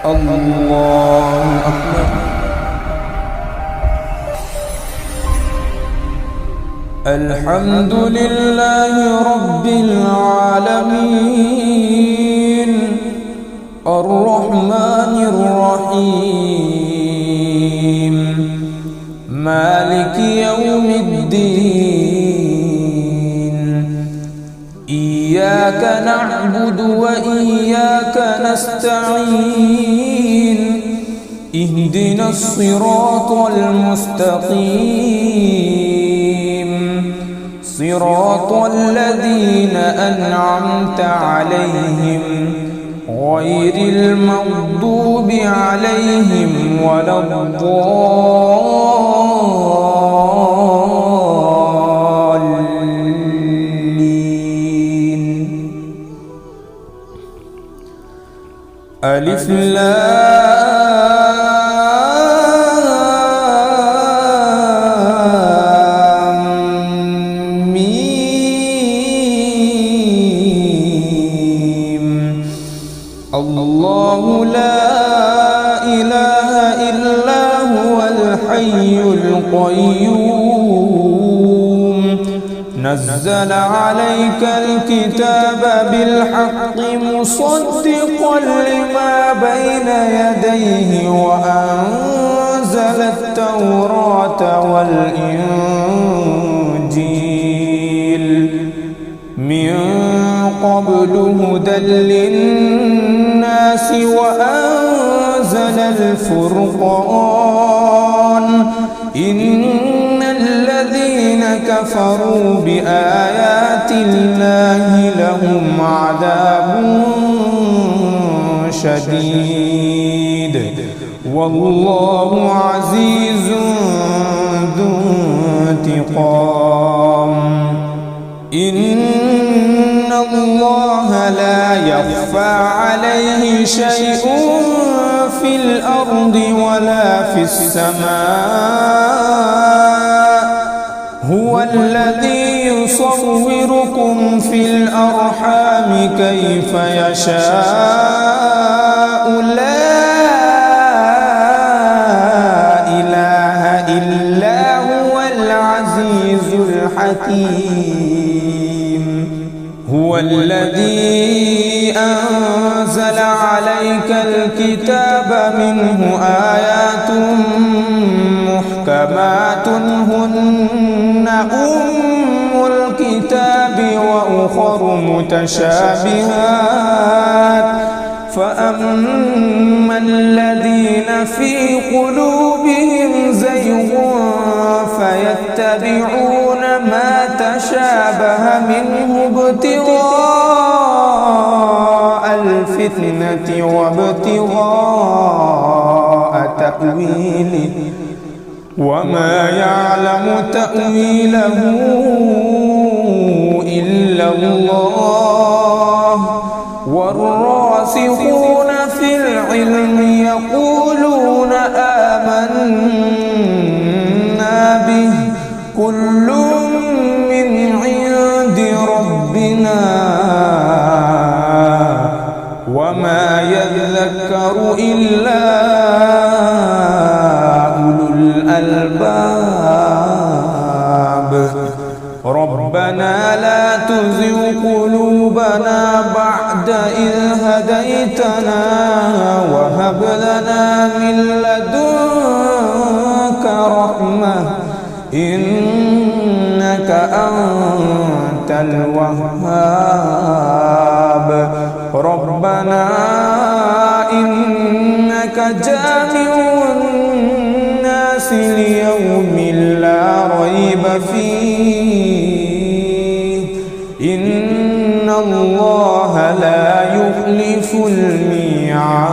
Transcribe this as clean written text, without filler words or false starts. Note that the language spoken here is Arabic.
الله أكبر. الحمد لله رب العالمين الرحمن الرحيم مالك يوم الدين إياك نعبد وإياك نستعين اهدنا الصراط المستقيم صراط الذين أنعمت عليهم غير المغضوب عليهم ولا الضالين. ألف لام ميم الله لا إله إلا هو الحي القيوم نزل عليك الكتاب بالحق مصدقا لما بين يديه وأنزل التوراة والإنجيل من قبل هدى للناس وأنزل الفرقان إن الذين كفروا بآيات الله لهم عذاب شديد والله عزيز ذو انتقام. إن الله لا يخفى عليه شيء في الأرض ولا في السماء هو الذي يصوركم في الأرحام كيف يشاء لا إله إلا هو العزيز الحكيم. هو الذي أنزل عليك الكتاب منه آيات محكمات هن أم الكتاب وأخر متشابهات فأما الذين في قلوبهم زيغ فيتبعون ما تشابه منه ابتغاء الفتنة وابتغاء تأويله وما يعلم تأويله إلا الله والراسخون في العلم يقولون آمنا به كل من عند ربنا وما يذكر إلا أولو الألباب. ربنا لا تزغ قلوبنا بعد إذ هديتنا وهب لنا من لدنك رحمة إنك أنت الوهاب. ربنا إنك جامع الناس ليوم لا ريب فيه إن الله لا يخلف الميعاد.